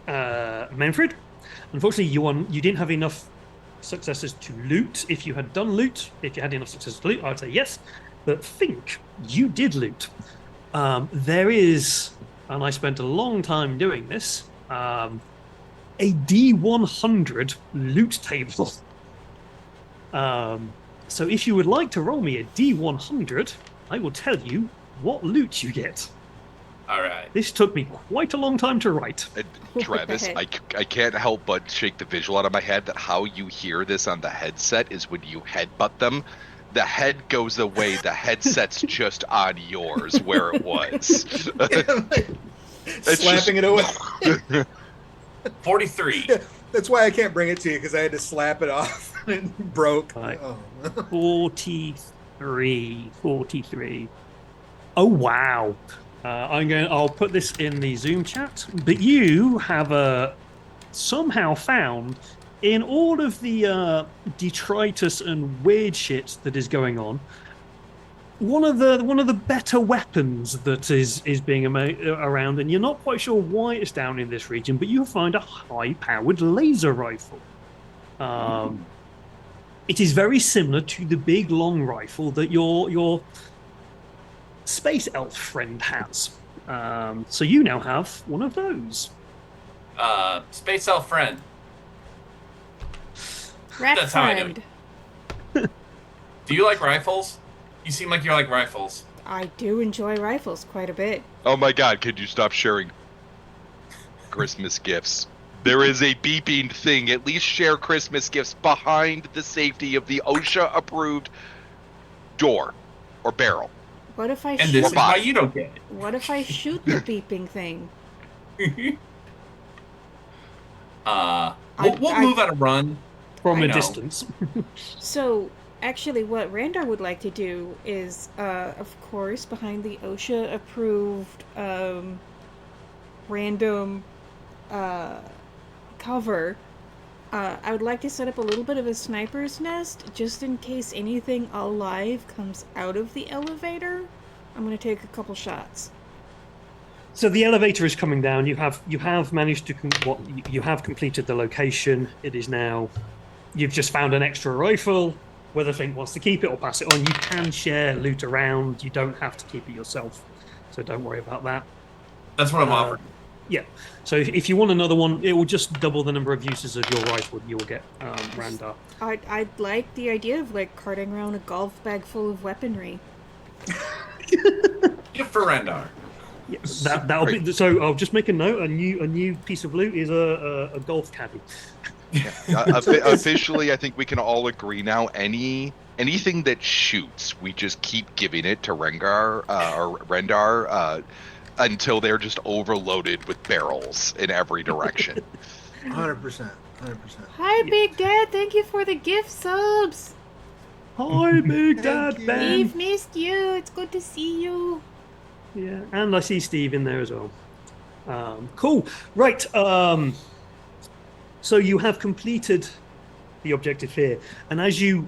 Manfred, unfortunately, you didn't have enough successes to loot. If you had done loot, if you had enough successes to loot, I'd say yes. But Fink, you did loot. There is, and I spent a long time doing this, a D100 loot table. So if you would like to roll me a D100, I will tell you what loot you get. All right. This took me quite a long time to write. Travis, I can't help but shake the visual out of my head that how you hear this on the headset is when you headbutt them. The head goes away, the headset's just on yours where it was. Slapping it away. 43. Yeah, that's why I can't bring it to you, because I had to slap it off and it broke. Right. Oh. 43. Oh wow. I'll put this in the Zoom chat, but you have somehow found in all of the detritus and weird shit that is going on, one of the better weapons that is being around, and you're not quite sure why it's down in this region, but you find a high-powered laser rifle. It is very similar to the big long rifle that your space elf friend has. So you now have one of those. Space elf friend. Rat That's how I do friend. it. Do you like rifles? You seem like you like rifles. I do enjoy rifles quite a bit. Oh my god, could you stop sharing Christmas gifts? There is a beeping thing. At least share Christmas gifts behind the safety of the OSHA-approved door or barrel. What if I And shoot? this is why you don't get it. What if I shoot the beeping thing? We'll move at a run. From I a know. distance. So, actually, what Randar would like to do is, of course, behind the OSHA-approved random cover, I would like to set up a little bit of a sniper's nest, just in case anything alive comes out of the elevator. I'm going to take a couple shots. So the elevator is coming down. You have managed to you have completed the location. It is now. You've just found an extra rifle. Whether Fink wants to keep it or pass it on, you can share loot around. You don't have to keep it yourself, so don't worry about that. That's what I'm offering. Yeah. So if you want another one, it will just double the number of uses of your rifle you will get, Randar. I'd like the idea of, like, carting around a golf bag full of weaponry. Gift for Rendar. Yeah, that'll be. So I'll just make a note. A new piece of loot is a golf caddy. Officially, I think we can all agree now. Anything that shoots, we just keep giving it to Rendar until they're just overloaded with barrels in every direction. 100%. Hi, Big Dad. Thank you for the gift subs. Hi, Big Dad Ben. We've missed you. It's good to see you. Yeah, and I see Steve in there as well. Cool. Right. So you have completed the objective here, and as you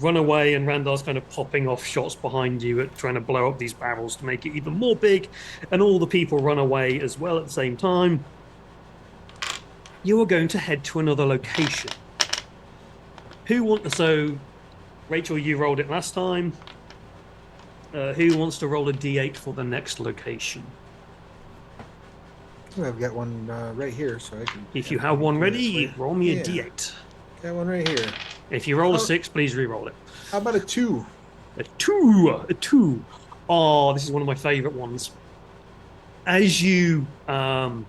run away, and Randar's kind of popping off shots behind you at trying to blow up these barrels to make it even more big, and all the people run away as well at the same time. You are going to head to another location. So, Rachel, you rolled it last time. Who wants to roll a d8 for the next location? I've got one right here, so I can. If you have one ready, roll me a d8. Got one right here. If you roll a 6, please re-roll it. How about a 2? A 2. Oh, this is one of my favorite ones. As you run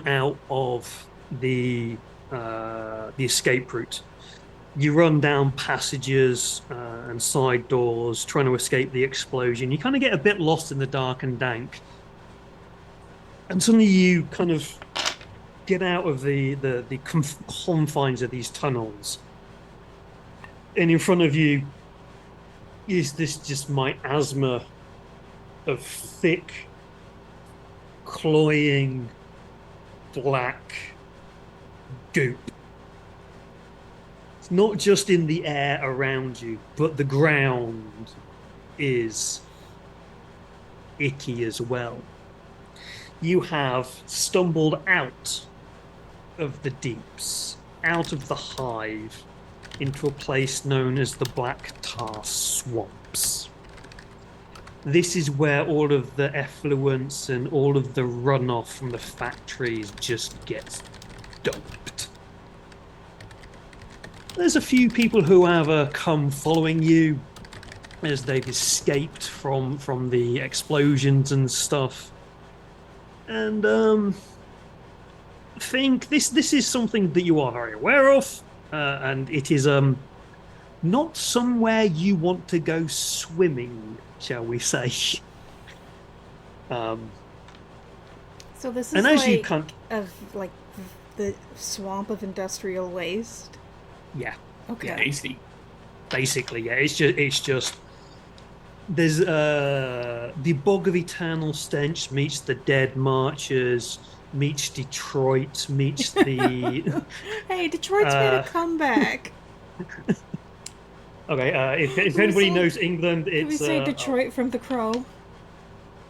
out of the escape route, you run down passages and side doors, trying to escape the explosion. You kind of get a bit lost in the dark and dank. And suddenly you kind of get out of the confines of these tunnels. And in front of you is this just miasma of thick, cloying, black goop. It's not just in the air around you, but the ground is icky as well. You have stumbled out of the deeps, out of the hive, into a place known as the Black Tar Swamps. This is where all of the effluents and all of the runoff from the factories just gets dumped. There's a few people who have come following you as they've escaped from the explosions and stuff. And think this is something that you are very aware of, and it is not somewhere you want to go swimming, shall we say. So this is And as you like can't, of like the swamp of industrial waste. yeah, Okay. Tasty. basically, yeah. It's just there's the bog of eternal stench meets the dead marchers, meets Detroit, meets the Hey, Detroit's made a comeback. okay. If Can we anybody say- knows England, Can we it's say Detroit from The Crow?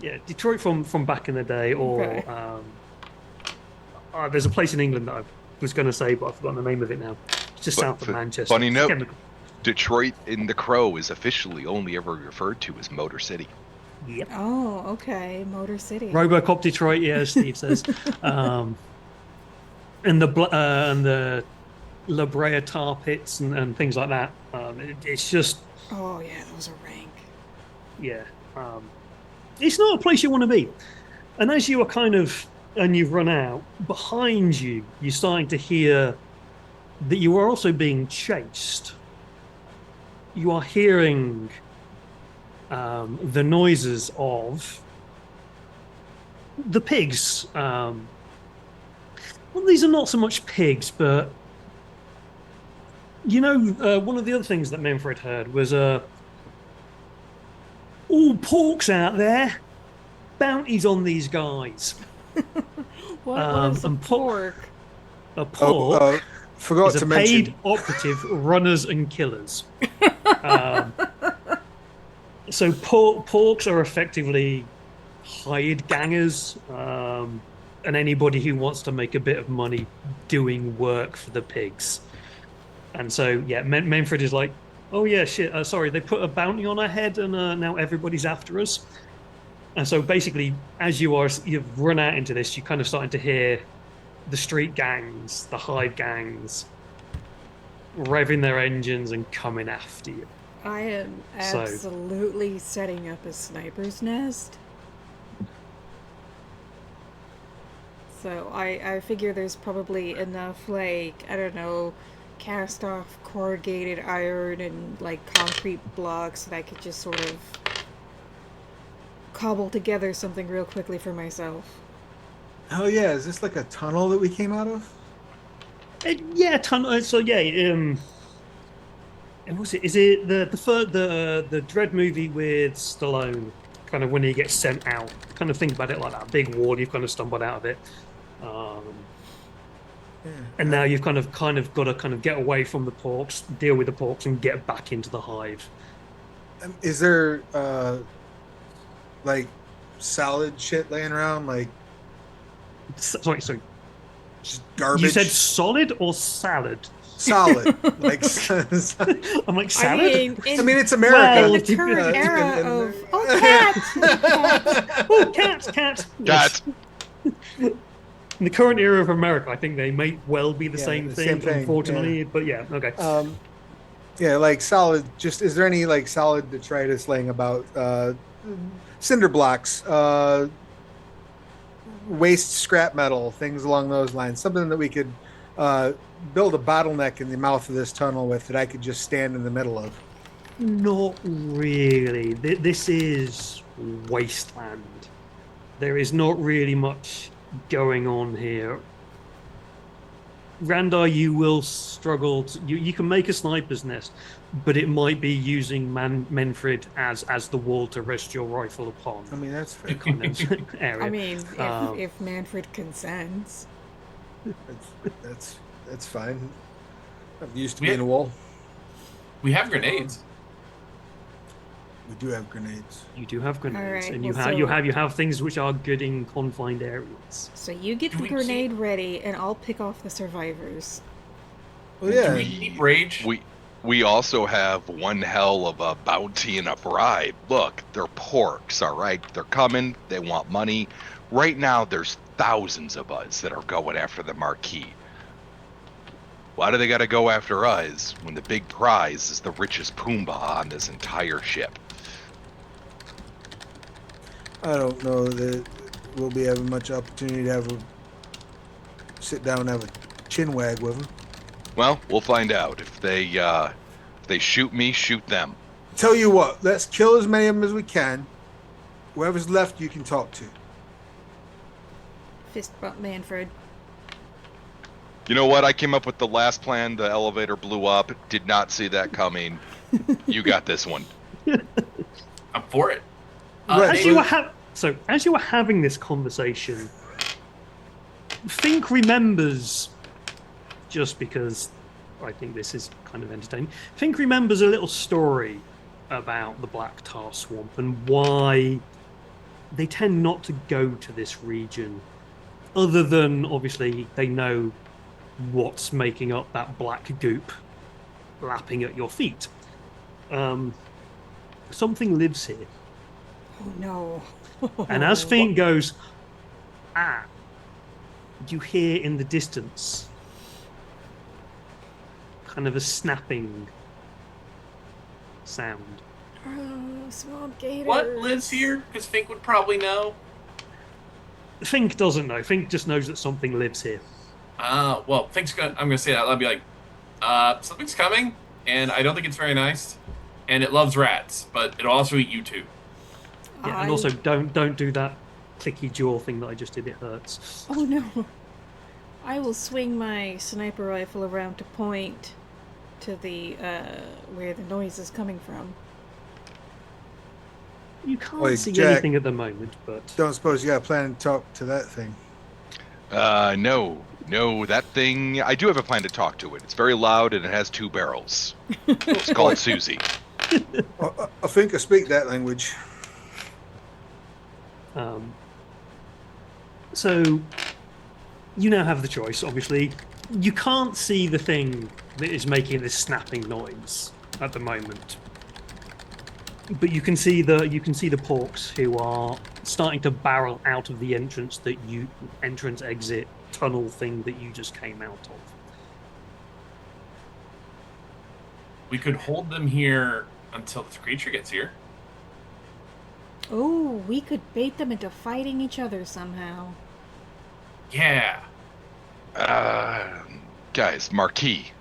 yeah, Detroit from back in the day, or Okay. there's a place in England that I was going to say, but I've forgotten the name of it now. It's just But south of Manchester. funny It's a note. chemical. Detroit in The Crow is officially only ever referred to as Motor City. Yep. Oh, okay. Motor City. RoboCop Detroit, yeah, Steve says. And the La Brea tar pits and things like that. It's just, Oh yeah, those are rank. yeah. It's not a place you want to be. And as you are and you've run out, behind you, you're starting to hear that you are also being chased. You are hearing the noises of the pigs. Well, these are not so much pigs, but one of the other things that Manfred heard was all porks out there, bounties on these guys. What is a and pork? A pork Forgot is to a mention. paid operative runners and killers. So porks are effectively hired gangers, and anybody who wants to make a bit of money doing work for the pigs. And so, yeah, Manfred is like, oh yeah, shit, sorry, they put a bounty on our head, and now everybody's after us. And so basically, as you've run out into this, you're kind of starting to hear the street gangs, the hive gangs, revving their engines and coming after you. I am So- absolutely setting up a sniper's nest. So I figure there's probably enough, like, I don't know, cast off corrugated iron and like concrete blocks that I could just sort of cobble together something real quickly for myself. Oh yeah, is this like a tunnel that we came out of? Yeah, so yeah, and what's it? Is it the Dread movie with Stallone? Kind of when he gets sent out. Kind of think about it like that. Big wall. You've kind of stumbled out of it, and now you've kind of got to kind of get away from the porks, deal with the porks, and get back into the hive. Is there like salad shit laying around, like Sorry. just garbage? You said solid or salad? solid, like I'm like I salad. mean, I mean, it's America. in Well, the current you era can- of cats. Oh, cat. Yes. Cat. In the current era of America, I think they may well be the Yeah, same the thing, same thing, unfortunately. yeah. But yeah, okay. Yeah, like solid. Just is there any like solid detritus laying about? Cinder blocks, waste scrap metal, things along those lines. Something that we could build a bottleneck in the mouth of this tunnel with that I could just stand in the middle of. Not really. This is wasteland. There is not really much going on here. Randar, you will struggle. You can make a sniper's nest, but it might be using Manfred as the wall to rest your rifle upon. I mean, that's fair. Kind of area. I mean, Um, if Manfred consents. That's fine. I'm used to Yeah. being a wall. We have grenades. We do have grenades. You do have grenades, Alright, and well, you have things which are good in confined areas. So you get Do the we grenade ready, and I'll pick off the survivors. Well, Do yeah. we keep rage? We also have one hell of a bounty and a bribe. Look, they're porks, all right? They're coming. They want money. Right now, there's thousands of us that are going after the marquee. Why do they got to go after us when the big prize is the richest Pumbaa on this entire ship? I don't know that we'll be having much opportunity to have a sit down and have a chin wag with them. Well, we'll find out. If they shoot me, shoot them. Tell you what, let's kill as many of them as we can. Whoever's left, you can talk to. Fist bump Manfred. You know what? I came up with the last plan. The elevator blew up. Did not see that coming. You got this one. I'm for it. Right, As you were having this conversation, Fink remembers, just because I think this is kind of entertaining, Fink remembers a little story about the Black Tar Swamp and why they tend not to go to this region, other than obviously they know what's making up that black goop lapping at your feet. Something lives here. Oh no. And as Fink goes, you hear in the distance kind of a snapping sound. Oh, swamp gators. What lives here? Because Fink would probably know. Fink doesn't know. Fink just knows that something lives here. Well, Fink's gonna. I'm gonna say that. I'll be like, something's coming, and I don't think it's very nice, and it loves rats, but it'll also eat you too. Yeah, and also don't do that clicky jaw thing that I just did. It hurts. Oh no. I will swing my sniper rifle around to point to the where the noise is coming from. You can't Wait, see Jack, anything at the moment, but Don't suppose you got a plan to talk to that thing. No, that thing. I do have a plan to talk to it. It's very loud and it has 2 barrels. It's called Susie. I think I speak that language. So you now have the choice. Obviously, you can't see the thing that is making this snapping noise at the moment, but you can see the porks who are starting to barrel out of the entrance exit tunnel thing that you just came out of. We could hold them here until this creature gets here. Oh, we could bait them into fighting each other somehow. Yeah. Guys, Marquis.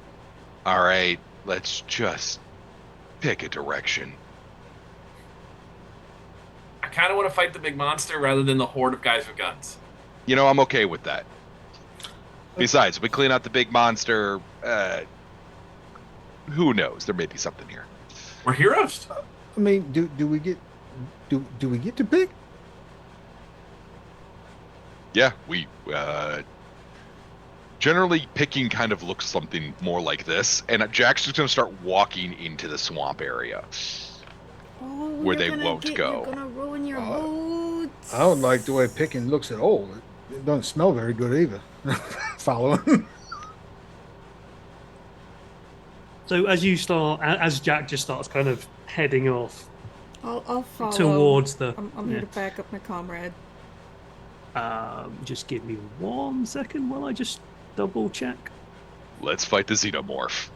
All right, let's just pick a direction. I kind of want to fight the big monster rather than the horde of guys with guns. You know, I'm okay with that. Besides, we clean out the big monster. Who knows? There may be something here. We're heroes. I mean, do we get to pick? Yeah, we generally picking kind of looks something more like this, and Jack's just gonna start walking into the swamp area Oh, where they won't go. You're gonna ruin your boots. I don't like the way picking looks at all. It doesn't smell very good either. Following. So as Jack just starts kind of heading off I'll follow. towards the. I'm here to back up my comrade. Just give me 1 second while I just double check. Let's fight the xenomorph.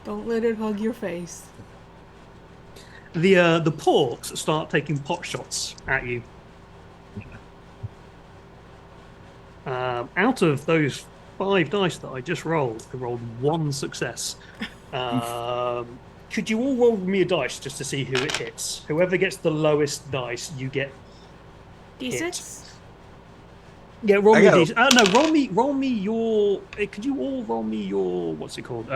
Don't let it hug your face. The porks start taking pot shots at you. Out of those 5 dice that I just rolled, I rolled 1 success. Could you all roll me a dice just to see who it hits? Whoever gets the lowest dice, you get D6? Yeah, roll I me got these. No, roll me your. Could you all roll me your? What's it called?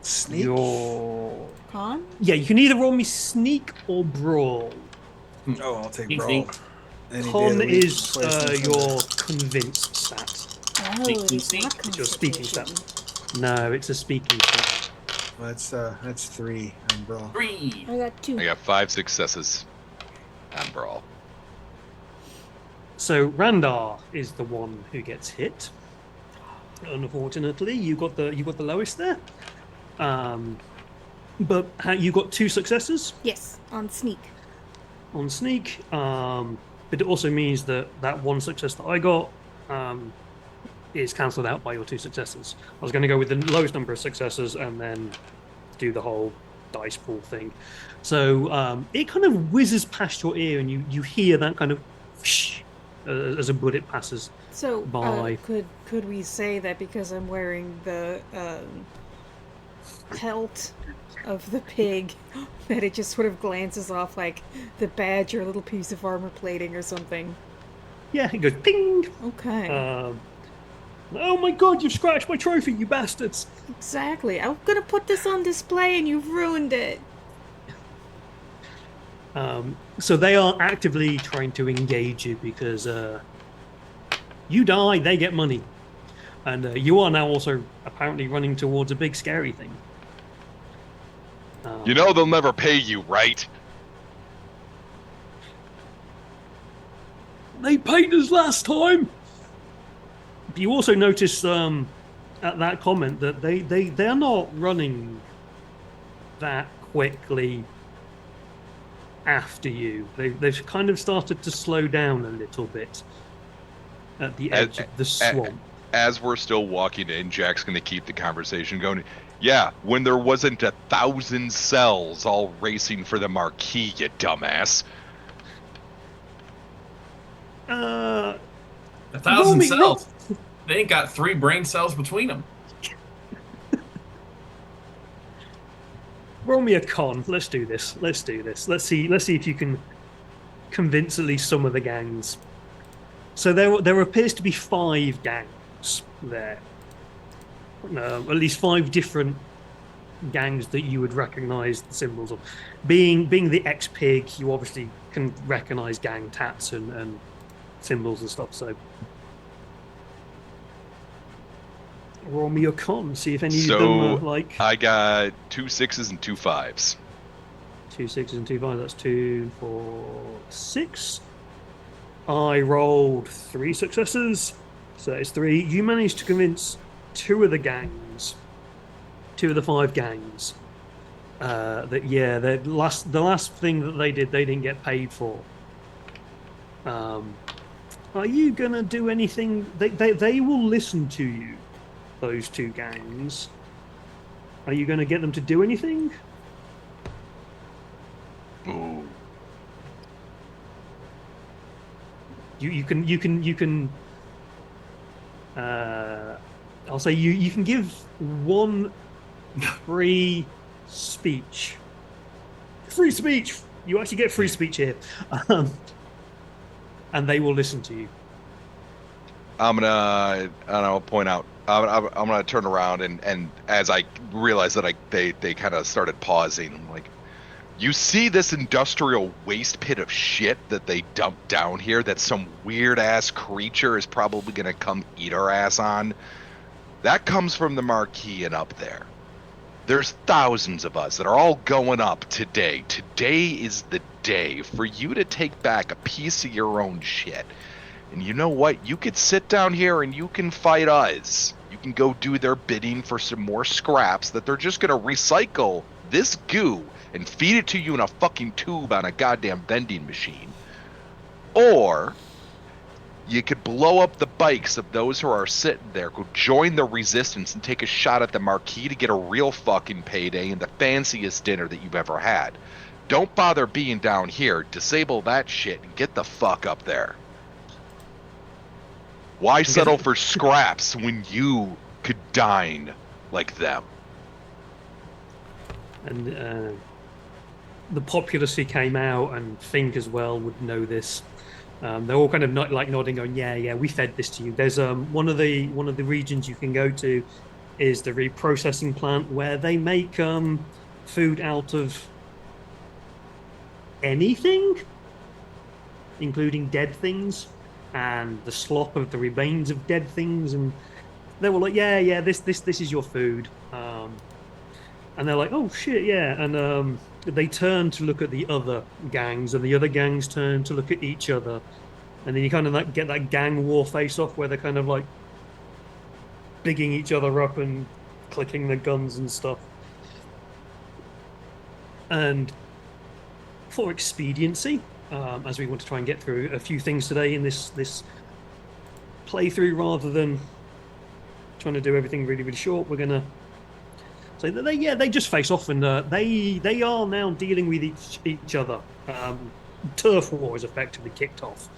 Sneak. Your. Con? Yeah, you can either roll me sneak or brawl. Oh, I'll take Sneak, brawl. sneak. Any day of Con the week, is place this your on convinced stat. Oh, Sneak, it is sneak. not It's your speaking Constitution. No, it's a speaking shot. That's 3 on brawl. 3. I got 2. I got 5 successes on brawl. So Randar is the one who gets hit. Unfortunately, you got the lowest there. But you got 2 successes Yes, on sneak. on sneak. But it also means that 1 success that I got is cancelled out by your 2 successes. I was going to go with the lowest number of successes and then do the whole dice pool thing. So it kind of whizzes past your ear, and you hear that kind of whoosh, as a bullet passes. So, by. could we say that because I'm wearing the pelt of the pig, that it just sort of glances off like the badge or a little piece of armor plating or something? Yeah, it goes ping. Okay. Oh my god, you've scratched my trophy, you bastards! Exactly. I'm gonna put this on display and you've ruined it. So they are actively trying to engage you because you die, they get money. And you are now also apparently running towards a big scary thing. You know they'll never pay you, right? They paid us last time! You also notice at that comment that they're not running that quickly after you. They've kind of started to slow down a little bit at the edge of the swamp. As we're still walking in, Jack's going to keep the conversation going. Yeah, when there wasn't 1,000 cells all racing for the marquee, you dumbass. 1,000 cells. They ain't got 3 brain cells between them. Roll me a con. Let's do this. Let's see if you can convince at least some of the gangs. So there appears to be 5 gangs there. At least 5 different gangs that you would recognize the symbols of. Being the ex-pig, you obviously can recognize gang tats and symbols and stuff. So roll me your con. See if any of them are like. I got 2 6s and 2 5s. 2 6s and 2 5s. That's 2, 4, 6. I rolled 3 successes, so it's 3. You managed to convince 2 of the gangs, 2 of the 5 gangs, that the last thing that they did, they didn't get paid for. Are you gonna do anything? They will listen to you, those 2 gangs. Are you gonna get them to do anything? Ooh. You can I'll say you can give 1 free speech. Free speech. You actually get free speech here, and they will listen to you. I'm gonna point out. I'm gonna turn around and as I realize that they kind of started pausing, I'm like, you see this industrial waste pit of shit that they dumped down here that some weird ass creature is probably gonna come eat our ass on? That comes from the marquee and up there. There's thousands of us that are all going up today. Today is the day for you to take back a piece of your own shit. And you know what? You could sit down here and you can fight us. You can go do their bidding for some more scraps that they're just gonna recycle this goo and feed it to you in a fucking tube on a goddamn vending machine. Or you could blow up the bikes of those who are sitting there, go join the resistance and take a shot at the marquee to get a real fucking payday and the fanciest dinner that you've ever had. Don't bother being down here. Disable that shit and get the fuck up there. Why settle for scraps when you could dine like them? And the populace who came out and Fink as well would know this. They're all kind of nodding, going, "Yeah, we fed this to you." There's one of the regions you can go to is the reprocessing plant where they make food out of anything, including dead things and the slop of the remains of dead things, and they were like, yeah, this is your food. And they're like, oh shit, yeah. And they turn to look at the other gangs, and the other gangs turn to look at each other. And then you kind of like get that gang war face off where they're kind of like bigging each other up and clicking their guns and stuff. And for expediency, as we want to try and get through a few things today in this playthrough, rather than trying to do everything really, really short, we're gonna say that they just face off, and they are now dealing with each other. Turf war is effectively kicked off.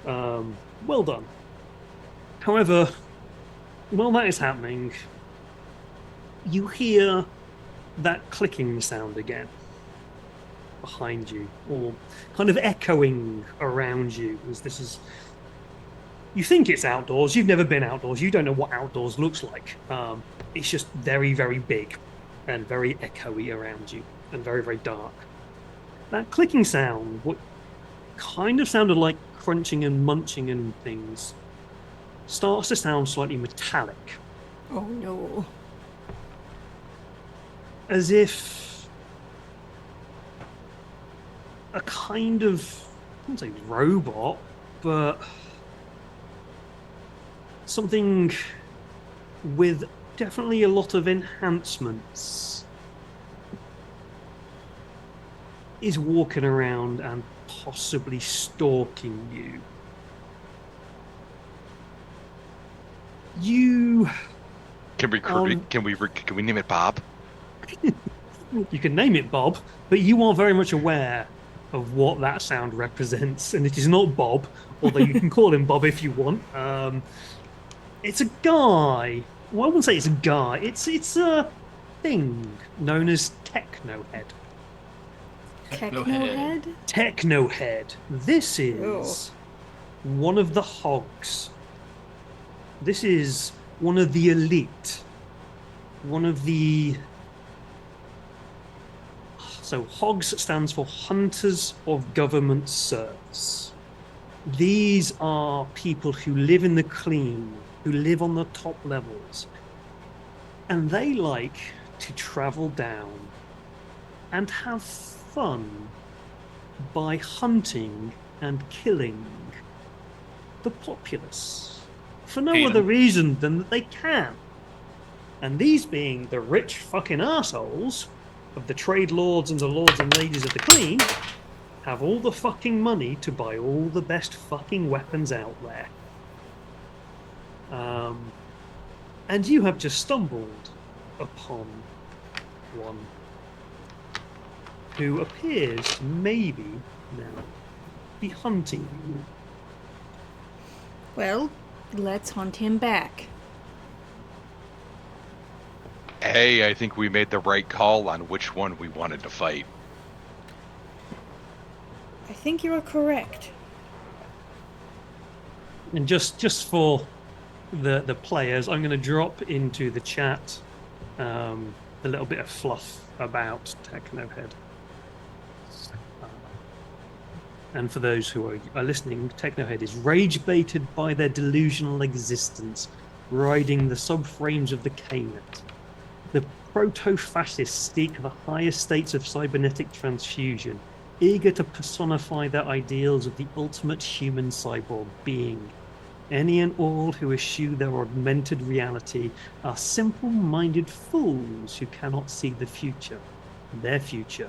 Well done. However, while that is happening, you hear that clicking sound again behind you, or kind of echoing around you. As this is, you think it's outdoors. You've never been outdoors. You don't know what outdoors looks like. It's just very, very big and very echoey around you, and very, very dark. That clicking sound, what kind of sounded like crunching and munching and things, starts to sound slightly metallic. Oh no. As if a kind of, I wouldn't say robot, but something with definitely a lot of enhancements is walking around and possibly stalking you. You Can we name it Bob? you can name it Bob, but you are very much aware of what that sound represents, and it is not Bob, although you can call him Bob if you want. It's a guy. Well, I wouldn't say it's a guy. It's a thing known as Technohead. Technohead? Technohead. This is one of the HOGS. This is one of the elite. One of the... So HOGS stands for Hunters of Government Service. These are people who live in the clean, who live on the top levels. And they like to travel down and have fun by hunting and killing the populace for no other reason than that they can. And these being the rich fucking assholes of the trade lords and the lords and ladies of the clean, have all the fucking money to buy all the best fucking weapons out there. And you have just stumbled upon one who appears to maybe now be hunting you. Well, let's hunt him back. Hey, I think we made the right call on which one we wanted to fight. I think you are correct. And just for the players, I'm going to drop into the chat a little bit of fluff about Technohead. And for those who are listening, Technohead is rage-baited by their delusional existence, riding the subframes of the K-net. The proto-fascists seek the highest states of cybernetic transfusion, eager to personify their ideals of the ultimate human cyborg being. Any and all who eschew their augmented reality are simple-minded fools who cannot see the future, their future,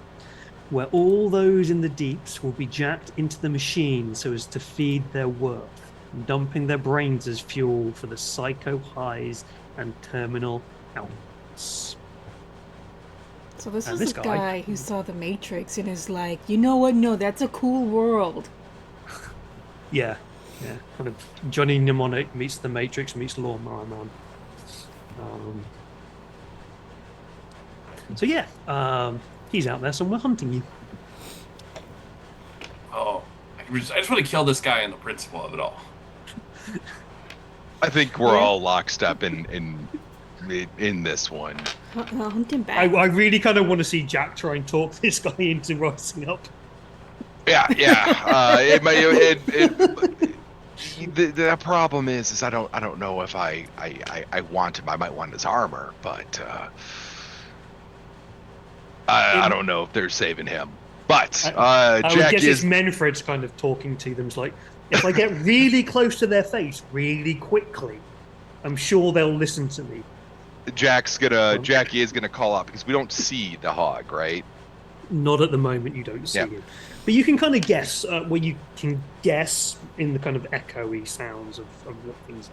where all those in the deeps will be jacked into the machine so as to feed their worth, dumping their brains as fuel for the psycho highs and terminal outputs. So this is the guy who saw the Matrix and is like, you know what? No, that's a cool world. Yeah. Kind of Johnny Mnemonic meets the Matrix meets Lawnmower Man. So yeah, he's out there somewhere hunting you. Oh, I just want to kill this guy in the principle of it all. I think we're all lockstep in this one. Hunt him back. I really kind of want to see Jack try and talk this guy into rising up. Yeah. The problem is I don't know if I want him. I might want his armor, but I don't know if they're saving him. But I would Jack guess it's is Menfred's kind of talking to them. It's like, if I get really close to their face really quickly, I'm sure they'll listen to me. Jackie is gonna call out because we don't see the hog, right? Not at the moment, you don't see Yeah. it. But you can kind of guess, well, you can guess in the kind of echoey sounds of what things.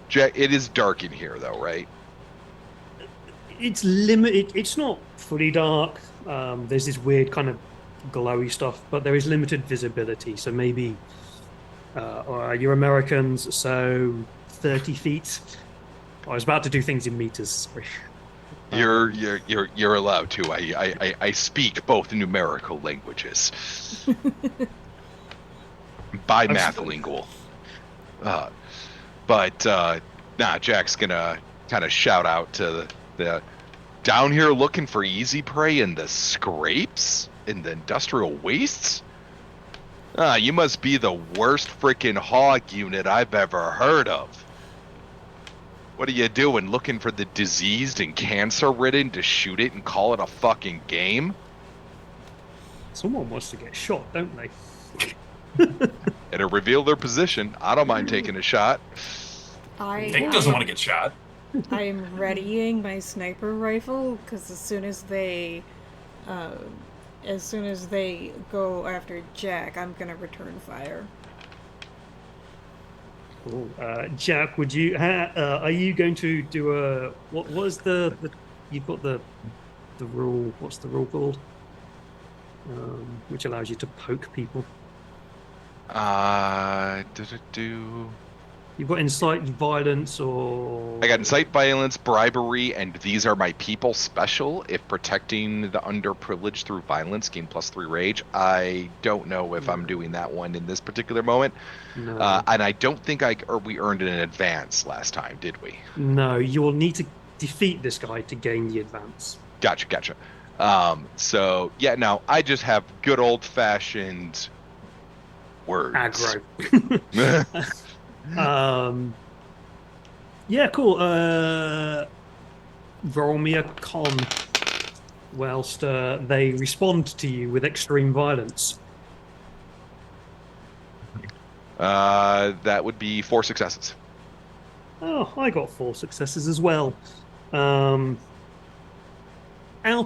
Jack, it is dark in here though, right? It's limited. It's not fully dark. There's this weird kind of glowy stuff, but there is limited visibility. So maybe you're Americans, so 30 feet. I was about to do things in meters. Sorry. You're allowed to. I speak both numerical languages. Bimathlingual. Jack's gonna kind of shout out to the down here looking for easy prey in the scrapes in the industrial wastes. You must be the worst freaking hog unit I've ever heard of. What are you doing? Looking for the diseased and cancer-ridden to shoot it and call it a fucking game? Someone wants to get shot, don't they? It'll reveal their position. I don't mind taking a shot. Nick doesn't want to get shot. I'm readying my sniper rifle because as soon as they go after Jack, I'm gonna return fire. Cool. Jack, would you? Are you going to do a? What was the? You've got the rule. What's the rule called? Which allows you to poke people. You've got incite violence or... I got incite violence, bribery, and these are my people special. If protecting the underprivileged through violence, gain +3 rage. I don't know if I'm doing that one in this particular moment. No. And I don't think we earned an advance last time, did we? No, you'll need to defeat this guy to gain the advance. Gotcha. So, yeah, no, I just have good old-fashioned words. Aggro. Yeah, cool. Roll me a con whilst they respond to you with extreme violence. That would be 4 successes. Oh, I got 4 successes as well. Out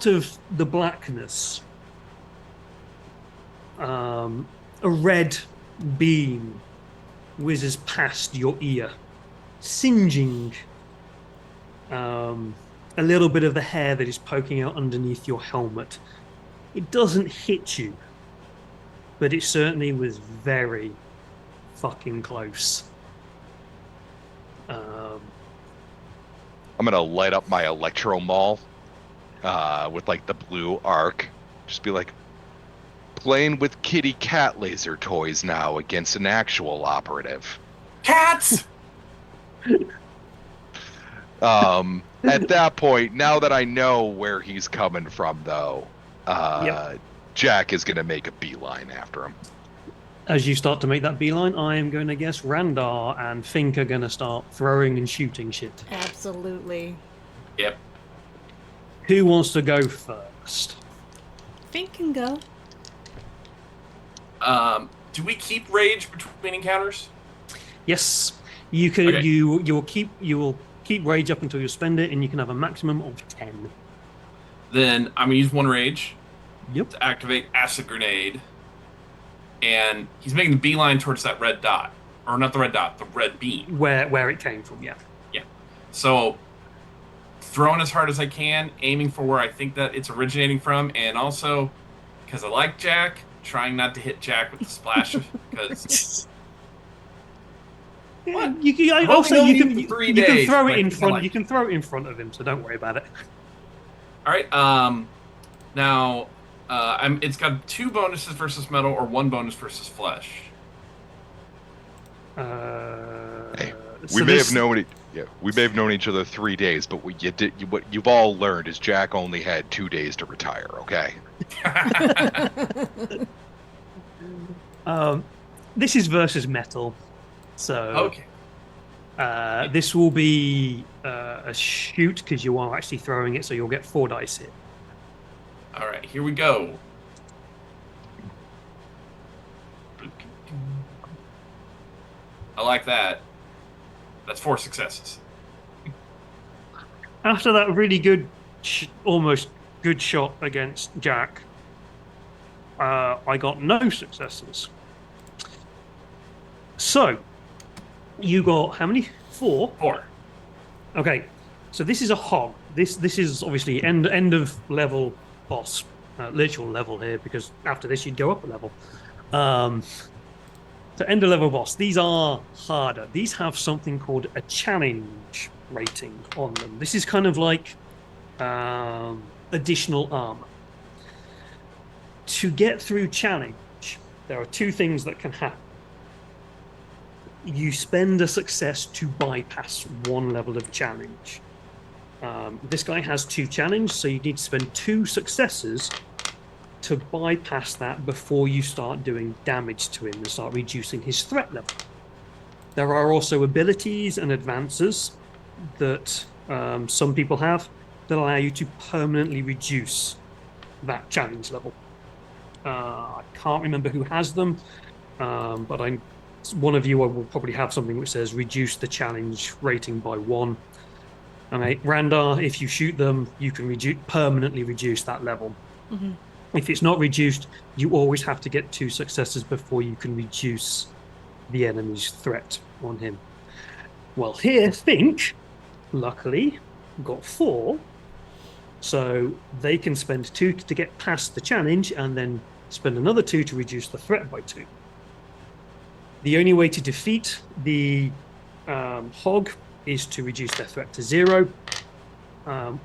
of the blackness, a red beam whizzes past your ear, singeing a little bit of the hair that is poking out underneath your helmet. It doesn't hit you, but it certainly was very fucking close. I'm gonna light up my electro maul with like the blue arc. Just be like, playing with kitty cat laser toys now against an actual operative. Cats! At that point, now that I know where he's coming from, though, Yep. Jack is going to make a beeline after him. As you start to make that beeline, I am going to guess Randar and Fink are going to start throwing and shooting shit. Absolutely. Yep. Who wants to go first? Fink can go. Do we keep rage between encounters? Yes, you can. Okay. You will keep rage up until you spend it, and you can have a maximum of 10. Then I'm gonna use 1 rage Yep. to activate acid grenade, and he's making the beeline towards that red dot, or not the red dot, the red beam. Where it came from, yeah. So throwing as hard as I can, aiming for where I think that it's originating from, and also because I like Jack, trying not to hit Jack with the splash because Yeah, What? you can, I've also only you known can you for 3 you can days, throw it but in I front. like You can throw it in front of him, so don't worry about it. all right. Now it's got 2 bonuses versus metal or 1 bonus versus flesh. Hey, So we may this- have known each other 3 days, but what you've all learned is Jack only had 2 days to retire. Okay. this is versus metal, so Okay. this will be a shoot because you are actually throwing it, so you'll get 4 dice here. All right, here we go. I like that. That's 4 successes. After that really good, almost good shot against Jack, I got no successes. So, you got how many? 4? 4. Okay, so this is a hog. This is obviously end of level boss, literal level here, because after this you'd go up a level. So end of level boss. These are harder. These have something called a challenge rating on them. This is kind of like additional armor. To get through challenge, there are 2 things that can happen. You spend a success to bypass 1 level of challenge. This guy has 2 challenge, so you need to spend 2 successes to bypass that before you start doing damage to him and start reducing his threat level. There are also abilities and advances that some people have that allow you to permanently reduce that challenge level. I can't remember who has them, but one of you will probably have something which says reduce the challenge rating by 1. Okay, Randar, if you shoot them, you can permanently reduce that level. Mm-hmm. If it's not reduced, you always have to get 2 successes before you can reduce the enemy's threat on him. Well, here, Fink, luckily, got 4. So they can spend 2 to get past the challenge and then spend another 2 to reduce the threat by 2. The only way to defeat the hog is to reduce their threat to 0,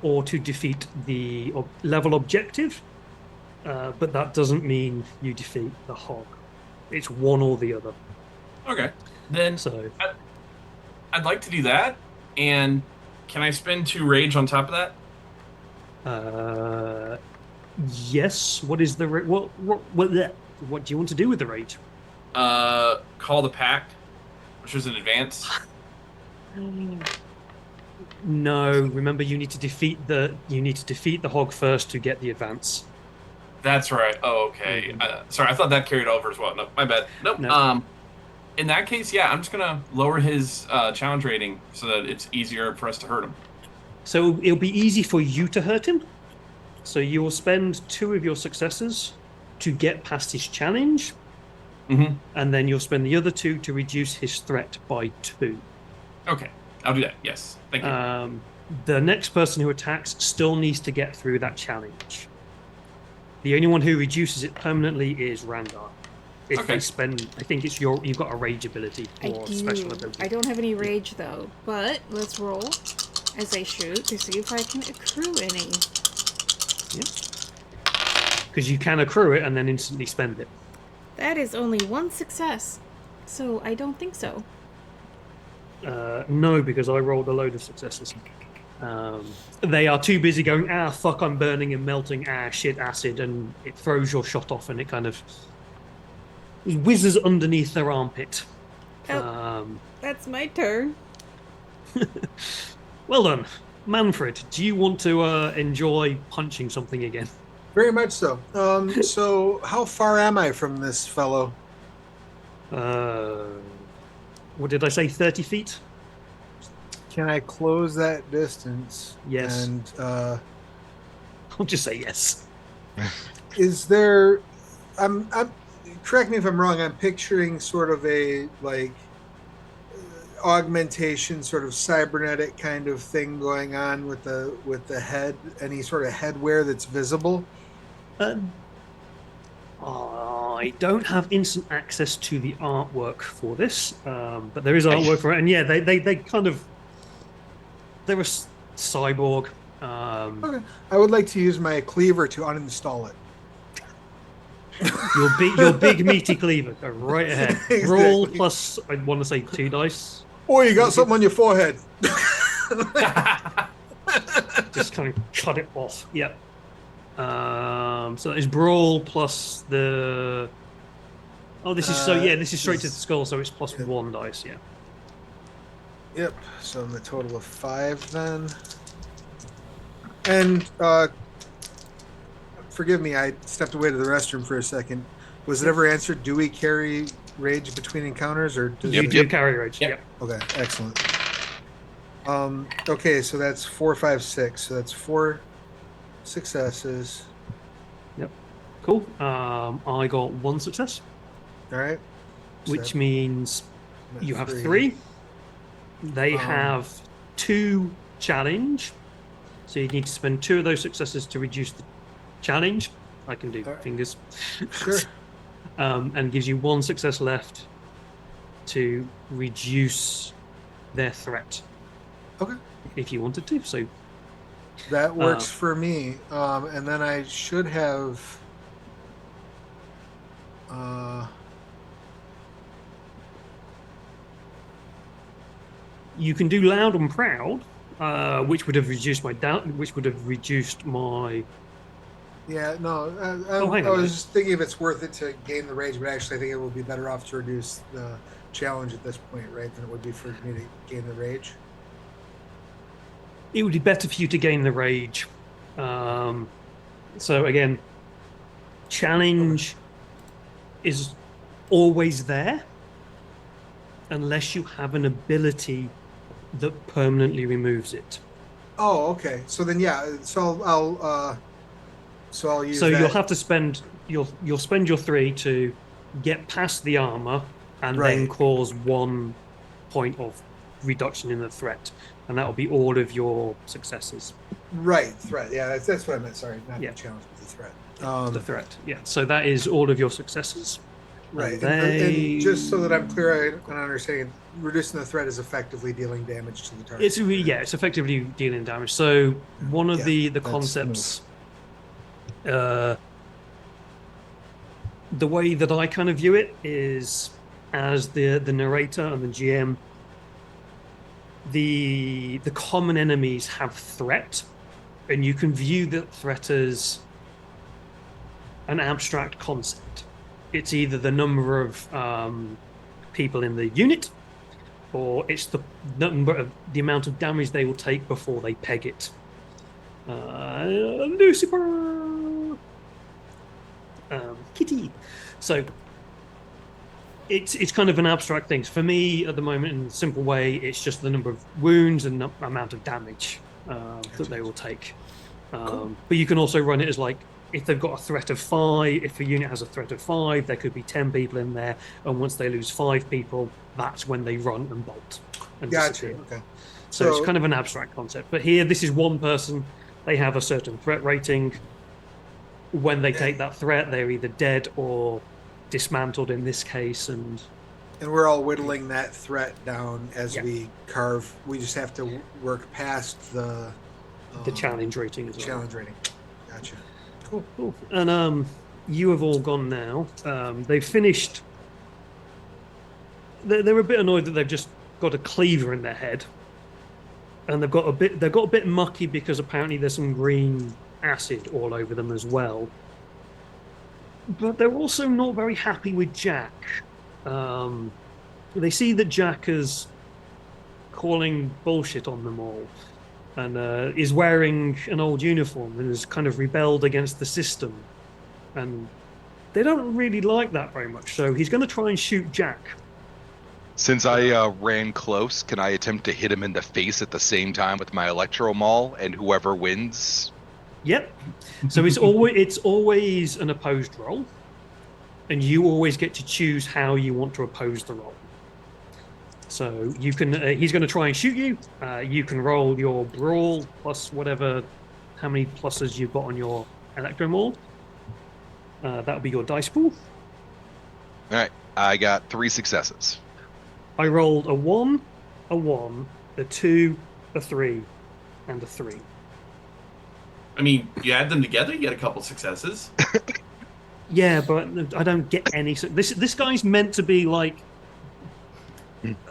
or to defeat the level objective. But that doesn't mean you defeat the hog. It's one or the other. Okay. Then So I'd like to do that. And can I spend 2 rage on top of that? yes. What is the what do you want to do with the rage? Call the pack, which is an advance. No, remember you need to defeat the hog first to get the advance. That's right. Oh, okay. Sorry, I thought that carried over as well. No, my bad. Nope. No. In that case, yeah, I'm just gonna lower his challenge rating so that it's easier for us to hurt him. So it'll be easy for you to hurt him. So you will spend 2 of your successes to get past his challenge, and then you'll spend the other 2 to reduce his threat by 2. Okay, I'll do that. Yes, thank you. The next person who attacks still needs to get through that challenge. The only one who reduces it permanently is Randar. If they spend, I think it's you've got a rage ability or special ability. I don't have any rage though, but let's roll as I shoot to see if I can accrue any. Because you can accrue it and then instantly spend it. That is only 1 success, so I don't think so. No, because I rolled a load of successes. They are too busy going, fuck, I'm burning and melting, shit, acid, and it throws your shot off and it kind of whizzes underneath their armpit. That's my turn. Well done. Manfred, do you want to enjoy punching something again? Very much so. So how far am I from this fellow? What did I say, 30 feet? Can I close that distance? Yes. And I'll just say yes. is there? I'm. Correct me if I'm wrong. I'm picturing sort of a augmentation, sort of cybernetic kind of thing going on with the head. Any sort of headwear that's visible. I don't have instant access to the artwork for this, but there is artwork for it, and yeah, they kind of. They're a cyborg. Okay. I would like to use my cleaver to uninstall it. Your big meaty cleaver. Go right ahead. Exactly. Roll plus, I want to say 2 dice. Oh, you got something on your forehead. Just kind of cut it off. Yep. So that is brawl plus the Oh, this is so. Yeah, this is straight to the This- skull, so it's plus yeah. 1 dice. Yeah. Yep. So I'm a total of 5 then. And forgive me, I stepped away to the restroom for a second. Was it ever answered? Do we carry rage between encounters, or does You it- do carry rage. Yep. Yeah. Okay, excellent. Okay, so that's 4, 5, 6. So that's 4 successes. Cool. I got 1 success, All right. So which means I'm at you have 3. They have 2 challenge, so you need to spend 2 of those successes to reduce the challenge. I can do Alright. fingers. Sure. And gives you 1 success left to reduce their threat. Okay. If you wanted to. So That works for me. And then I should have. you can do loud and proud, which would have reduced my doubt, which would have reduced my. Yeah, no. hang I on. was just thinking if it's worth it to gain the rage, but actually, I think it will be better off to reduce the challenge at this point, right, than it would be for me to gain the rage. It would be better for you to gain the rage. So again, challenge is always there unless you have an ability that permanently removes it. Oh, okay. So then, yeah. So I'll use. So that. you'll have to spend you'll spend your 3 to get past the armor and then Right. cause 1 point of reduction in the threat, and that will be all of your successes. Right, threat. Yeah, that's what I meant. Sorry, not Yeah. the challenge, but the threat. The threat, yeah. So that is all of your successes. Right, And and just so that I'm clear and understanding, reducing the threat is effectively dealing damage to the target. It's effectively dealing damage. So one of Yeah, the that's concepts, the way that I kind of view it is as the narrator and the GM. The common enemies have threat, and you can view that threat as an abstract concept. It's either the number of people in the unit, or it's the number of the amount of damage they will take before they peg it. Lucifer, Kitty. So it's kind of an abstract thing. For me, at the moment, in a simple way, it's just the number of wounds and the amount of damage that they will take. Cool. But you can also run it as like, if they've got a threat of 5, if a unit has a threat of 5, there could be 10 people in there, and once they lose 5 people, that's when they run and bolt and Gotcha. disappear. Okay. So it's kind of an abstract concept. But here, this is one person. They have a certain threat rating. When they take that threat, they're either dead or dismantled in this case, and we're all whittling that threat down as Yeah. we carve. We just have to work past the challenge rating as well. challenge rating. Gotcha. Cool. And you have all gone now. They've finished. They're a bit annoyed that they've just got a cleaver in their head, and they've got a bit mucky because apparently there's some green acid all over them as well. But they're also not very happy with Jack. They see that Jack is calling bullshit on them all, and is wearing an old uniform and has kind of rebelled against the system. And they don't really like that very much, so he's going to try and shoot Jack. Since I ran close, can I attempt to hit him in the face at the same time with my electro maul, and whoever wins? Yep. So it's always an opposed roll, and you always get to choose how you want to oppose the roll. So you can. He's going to try and shoot you. You can roll your brawl plus whatever, how many pluses you've got on your electro maul. That'll be your dice pool. All right, I got 3 successes. I rolled a 1, a 1, a 2, a 3, and a 3. I mean, you add them together, you get a couple successes. Yeah, but I don't get any. This guy's meant to be like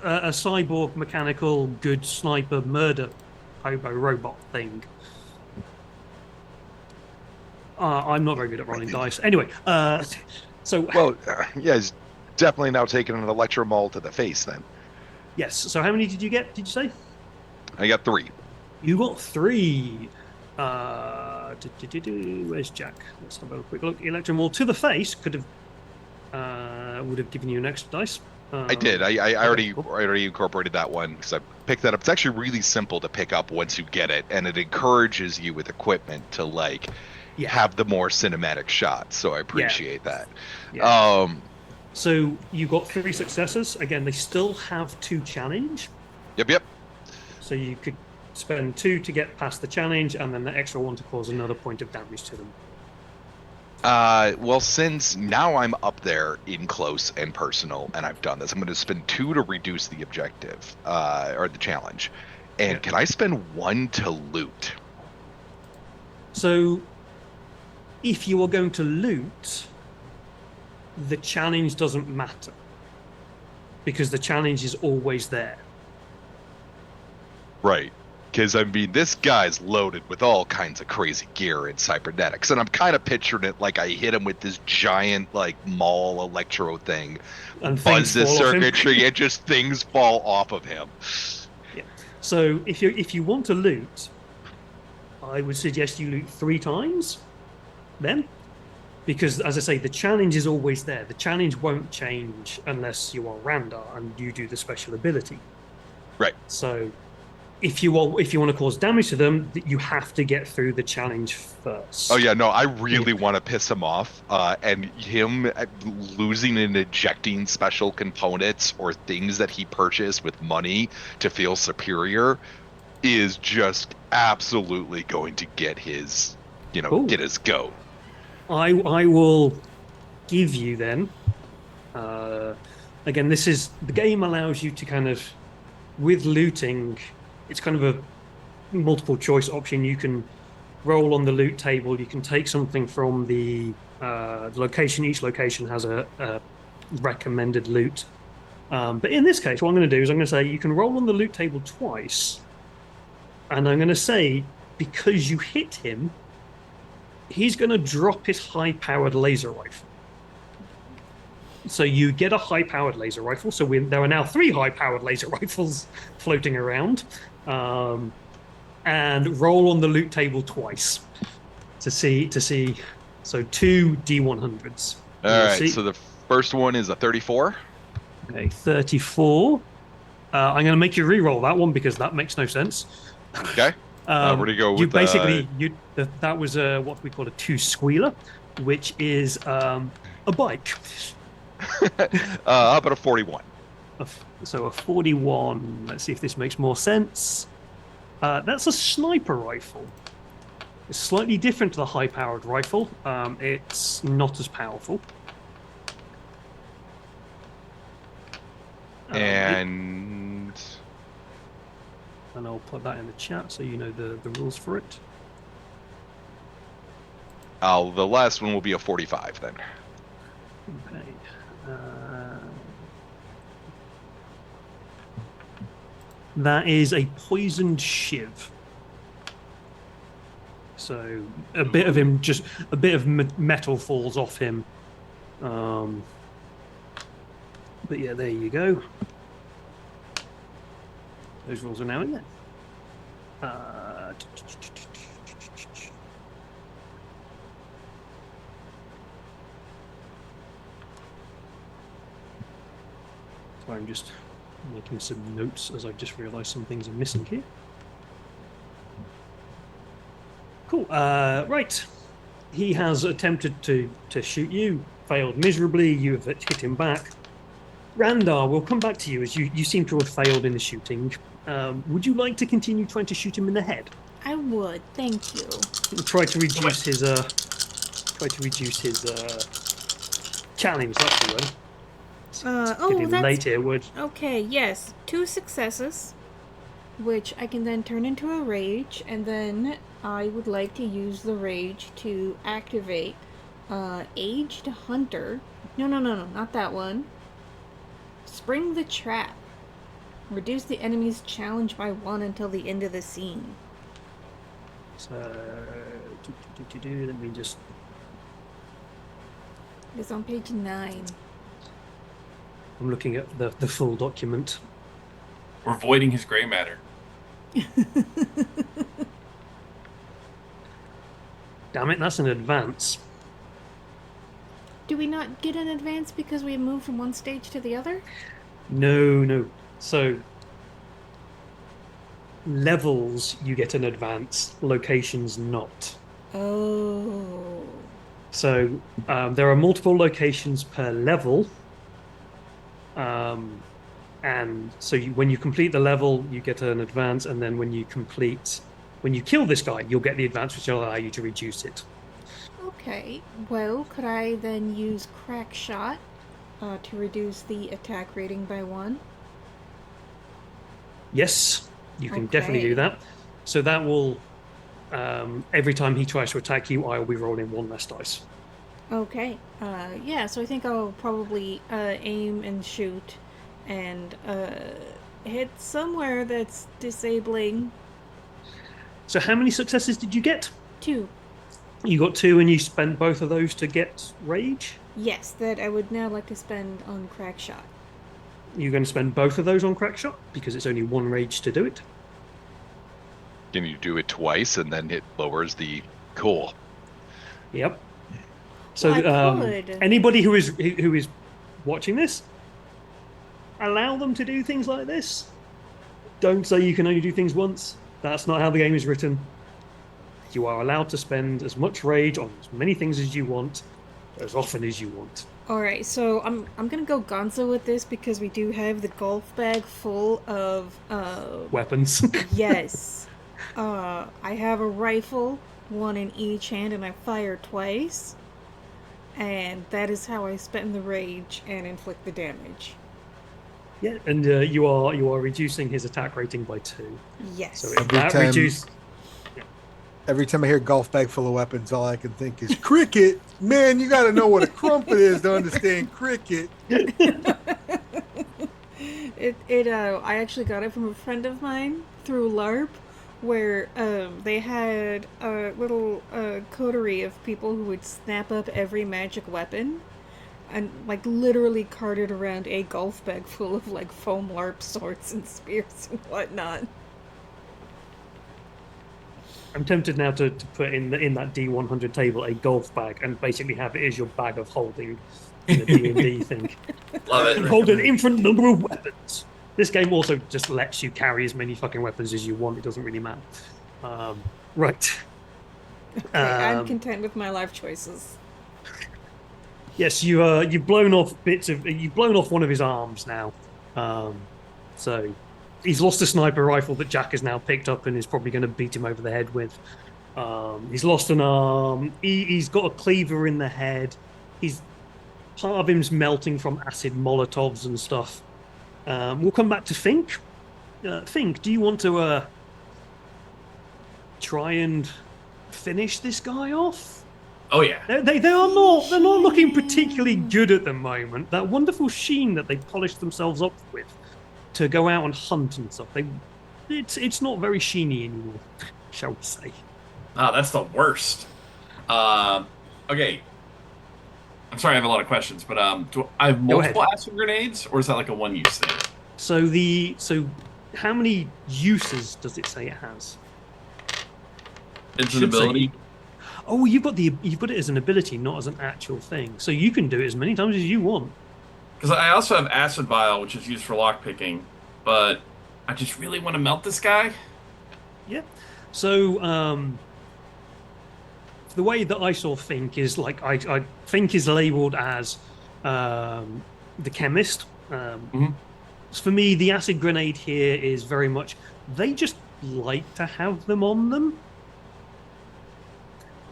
a cyborg mechanical good sniper murder hobo robot thing. I'm not very good at rolling dice. Anyway, so Well, yeah, definitely now taking an electromol to the face then. Yes. So how many did you get? Did you say? I got 3. You got 3. Where's Jack? Let's have a quick look. Electromall to the face would have given you an extra dice. I did. I Okay, cool. already incorporated that one because I picked that up. It's actually really simple to pick up once you get it, and it encourages you with equipment to like Yeah, have the more cinematic shots. So I yeah, appreciate that. yeah. Um, So you got 3 successes. Again, they still have 2 challenge. yep. So you could spend 2 to get past the challenge, and then the extra 1 to cause another point of damage to them. Well, since now I'm up there in close and personal, and I've done this, I'm going to spend 2 to reduce the objective, or the challenge. And Yeah. can I spend 1 to loot? So if you are going to loot, the challenge doesn't matter because the challenge is always there. Right. Because, I mean, this guy's loaded with all kinds of crazy gear and cybernetics. And I'm kind of picturing it like I hit him with this giant, like, mall electro thing, And buzz things this fall off him. circuitry, and just things fall off of him. Yeah. So if you want to loot, I would suggest you loot 3 times then. Because, as I say, the challenge is always there. The challenge won't change unless you are Randar and you do the special ability. Right. So if you want to cause damage to them, you have to get through the challenge first. Oh yeah, no, I really want to piss him off, and him losing and ejecting special components or things that he purchased with money to feel superior is just absolutely going to get his, Cool. get his goat. I will give you then. Again, this is the game allows you to kind of, with looting, it's kind of a multiple choice option. You can roll on the loot table. You can take something from the location. Each location has a recommended loot. But in this case, what I'm going to do is I'm going to say you can roll on the loot table twice. And I'm going to say, because you hit him, he's going to drop his high-powered laser rifle. So you get a high-powered laser rifle. So there are now 3 high-powered laser rifles floating around. And roll on the loot table twice to see. So 2 D100s. All right, so the first one is a 34. Okay, 34. I'm going to make you re-roll that one because that makes no sense. Okay. Where do you go with you basically that was what we call a 2 squealer, which is a bike. How about a 41? So a 41. Let's see if this makes more sense. That's a sniper rifle. It's slightly different to the high-powered rifle. It's not as powerful. And I'll put that in the chat so you know the rules for it. the last one will be a 45 then. Okay. That is a poisoned shiv. So a bit of metal falls off him. But yeah, there you go. Those rules are now in there. So I'm just making some notes as I've just realised some things are missing here. Cool. Right. He has attempted to shoot you, failed miserably. You have hit him back. Randar, we'll come back to you as you seem to have failed in the shooting. Would you like to continue trying to shoot him in the head? I would, thank you. Try to reduce his challenge. That's the one. That's late here, would. okay. Yes, 2 successes, which I can then turn into a rage, and then I would like to use the rage to activate Aged Hunter. No, not that one. Spring the Trap. Reduce the enemy's challenge by 1 until the end of the scene. So, let me just. It's on page 9. I'm looking at the full document. We're voiding his gray matter. Damn it, that's an advance. Do we not get an advance because we moved from one stage to the other? No. So levels you get an advance, locations not. Oh. So there are multiple locations per level. And so when you complete the level, you get an advance, and then when you kill this guy, you'll get the advance, which will allow you to reduce it. Okay. Well, could I then use crack shot to reduce the attack rating by 1? Yes, you can definitely do that. So that will, every time he tries to attack you, I will be rolling 1 less dice. Okay. Yeah, so I think I'll probably aim and shoot and hit somewhere that's disabling. So how many successes did you get? 2. You got 2, and you spent both of those to get rage? Yes, that I would now like to spend on crack shot. You're going to spend both of those on crack shot because it's only 1 rage to do it. Can you do it twice and then it lowers the cool? Yep. So could. Anybody who is watching this, allow them to do things like this. Don't say you can only do things once. That's not how the game is written. You are allowed to spend as much rage on as many things as you want, as often as you want. Alright, so I'm gonna go gonzo with this because we do have the golf bag full of Weapons. yes. I have a rifle, 1 in each hand, and I fire twice. And that is how I spend the rage and inflict the damage. Yeah, and you are reducing his attack rating by 2. Yes. So Every time I hear golf bag full of weapons, all I can think is cricket. Man, you got to know what a crumpet is to understand cricket. I actually got it from a friend of mine through LARP, where they had a little coterie of people who would snap up every magic weapon and like literally carted around a golf bag full of like foam LARP swords and spears and whatnot. I'm tempted now to put in that D100 table a golf bag and basically have it as your bag of holding in a D&D thing. Love it. Hold an infinite number of weapons. This game also just lets you carry as many fucking weapons as you want. It doesn't really matter. Right. Okay, I'm content with my life choices. Yes, you've blown off one of his arms now. So he's lost a sniper rifle that Jack has now picked up and is probably going to beat him over the head with. He's lost an arm. He's got a cleaver in the head. Part of him's melting from acid Molotovs and stuff. We'll come back to Fink. Fink, do you want to try and finish this guy off? Oh yeah. They're not looking particularly good at the moment. That wonderful sheen that they polished themselves up with to go out and hunt and stuff. It's not very sheeny anymore, shall we say. Oh, that's the worst. Okay. I'm sorry, I have a lot of questions, but do I have multiple acid grenades, or is that like a one-use thing? So how many uses does it say it has? It's an ability. Oh, you've got it as an ability, not as an actual thing. So you can do it as many times as you want. Because I also have acid vial, which is used for lockpicking, but I just really want to melt this guy. Yeah. So the way that I saw Fink is like I Fink is labeled as the chemist. For me, the acid grenade here is very much they just like to have them on them,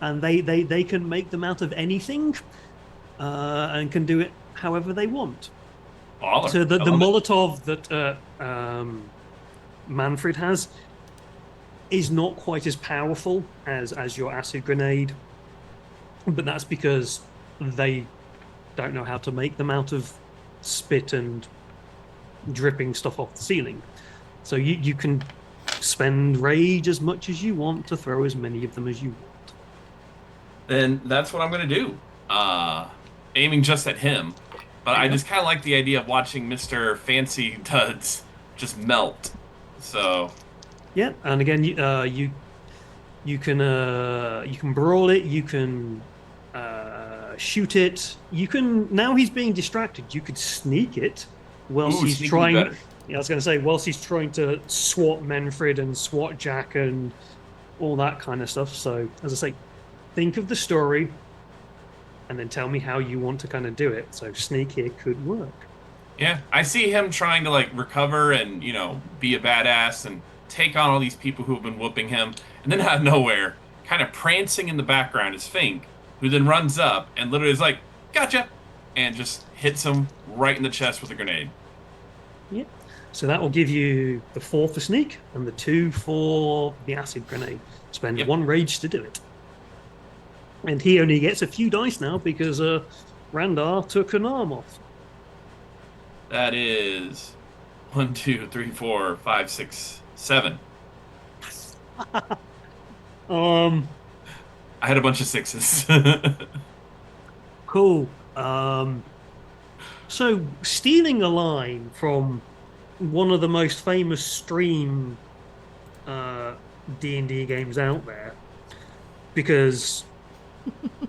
and they can make them out of anything, and can do it however they want. Baller. So the Molotov that Manfred has is not quite as powerful as your acid grenade, but that's because they don't know how to make them out of spit and dripping stuff off the ceiling. So you can spend rage as much as you want to throw as many of them as you want. Then that's what I'm going to do. Aiming just at him, But I Yeah. just kind of like the idea of watching Mr. Fancy Duds just melt. So, Yeah, and again, you can brawl it, you can shoot it, you can. Now he's being distracted. You could sneak it whilst ooh, he's sneak would be trying. better. Yeah, I was going to say whilst he's trying to swat Manfred and swat Jack and all that kind of stuff. So as I say, think of the story and then tell me how you want to kind of do it. So sneak here could work. Yeah, I see him trying to like recover and, be a badass and take on all these people who have been whooping him. And then out of nowhere, kind of prancing in the background is Fink, who then runs up and literally is like, gotcha, and just hits him right in the chest with a grenade. Yeah. So that will give you the 4 for sneak and the 2 for the acid grenade. Spend Yep. 1 rage to do it. And he only gets a few dice now because Randar took an arm off. That is 1, 2, 3, 4, 5, 6, 7. Um, I had a bunch of sixes. cool. So stealing a line from one of the most famous stream D&D games out there, because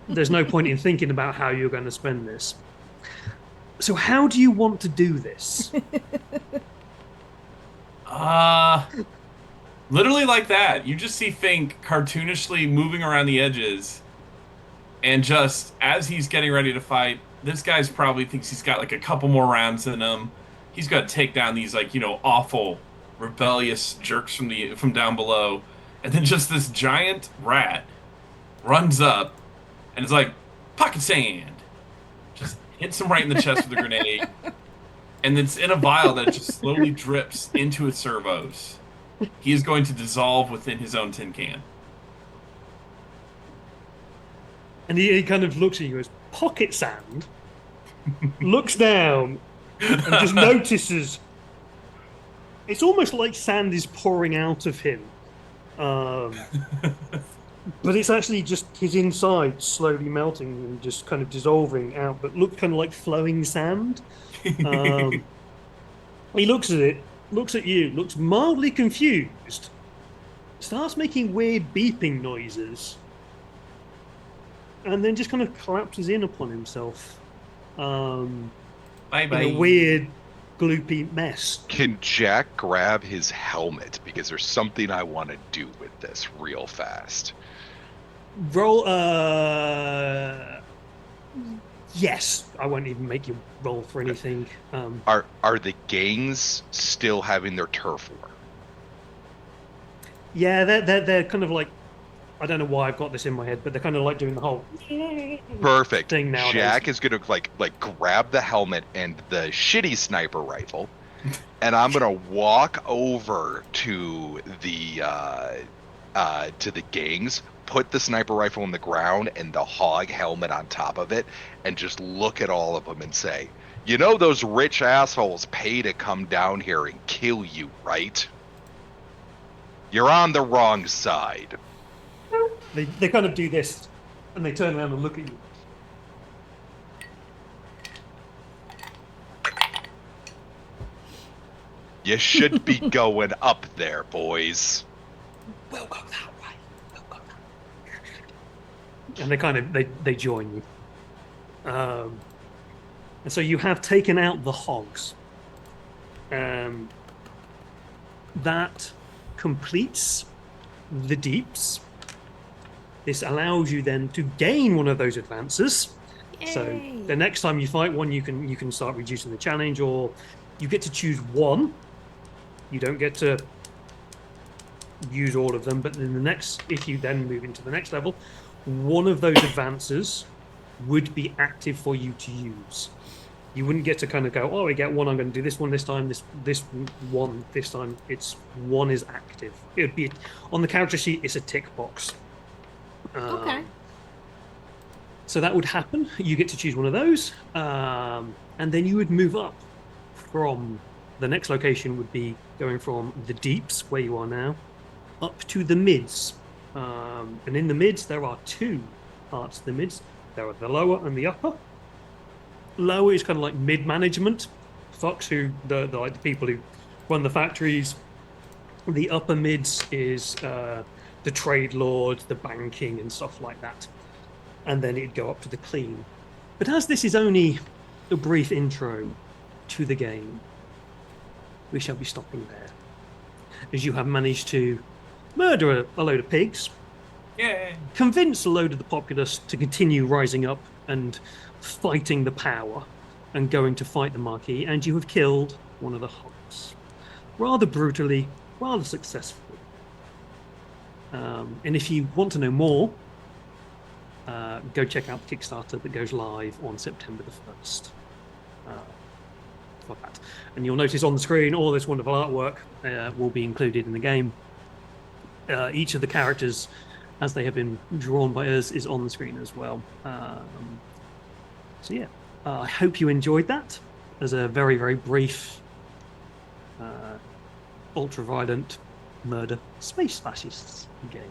there's no point in thinking about how you're going to spend this. So how do you want to do this? Uh, Literally like that. You just see Fink cartoonishly moving around the edges, and just as he's getting ready to fight, this guy's probably thinks he's got like a couple more rounds in him. He's got to take down these like, awful rebellious jerks from down below. And then just this giant rat runs up and is like, pocket sand. Just hits him right in the chest with a grenade. And it's in a vial that just slowly drips into his servos. He is going to dissolve within his own tin can. And he kind of looks at you as pocket sand, looks down, and just notices it's almost like sand is pouring out of him. But it's actually just his inside slowly melting and just kind of dissolving out, but look kind of like flowing sand. He looks at it, looks at you, looks mildly confused, starts making weird beeping noises, and then just kind of collapses in upon himself in Bye-bye. a weird, gloopy mess. Can Jack grab his helmet? Because there's something I want to do with this real fast. Roll, yes, I won't even make you roll for anything. Are the gangs still having their turf war? Yeah, they're kind of like, I don't know why I've got this in my head, but they're kind of like doing the whole Perfect. thing nowadays. Jack is gonna like grab the helmet and the shitty sniper rifle, and I'm gonna walk over to the gangs, put the sniper rifle on the ground and the hog helmet on top of it, and just look at all of them and say, "You know those rich assholes pay to come down here and kill you, right? You're on the wrong side." They kind of do this, and they turn around and look at you. You should be going up there, boys. We'll go that way. We'll go that way. And they kind of they join you. And so you have taken out the hogs. That completes the deeps. This allows you then to gain one of those advances. Yay. So the next time you fight one, you can start reducing the challenge, or you get to choose one. You don't get to use all of them, but in the next, if you then move into the next level, one of those advances would be active for you to use. You wouldn't get to kind of go, oh, I get one, I'm going to do this one this time, this one this time. It's one is active. It would be on the character sheet. It's a tick box. Okay. So that would happen. You get to choose one of those, and then you would move up from the next location. Would be going from the deeps where you are now up to the mids, and in the mids there are two parts of the mids. There are the lower and the upper. lower is kind of like mid-management folks who the like the people who run the factories. The upper mids is the trade lords, the banking, and stuff like that. And then it'd go up to the clean. But as this is only a brief intro to the game, we shall be stopping there. As you have managed to murder a load of pigs, Yay! convince a load of the populace to continue rising up and fighting the power and going to fight the Marquis, and you have killed one of the HOGS. Rather brutally, rather successfully. And if you want to know more, go check out the Kickstarter that goes live on September the 1st. For that. And you'll notice on the screen all this wonderful artwork will be included in the game. Each of the characters, as they have been drawn by us, is on the screen as well. So yeah, I hope you enjoyed that as a very, very brief, ultra-violent murder space fascists game.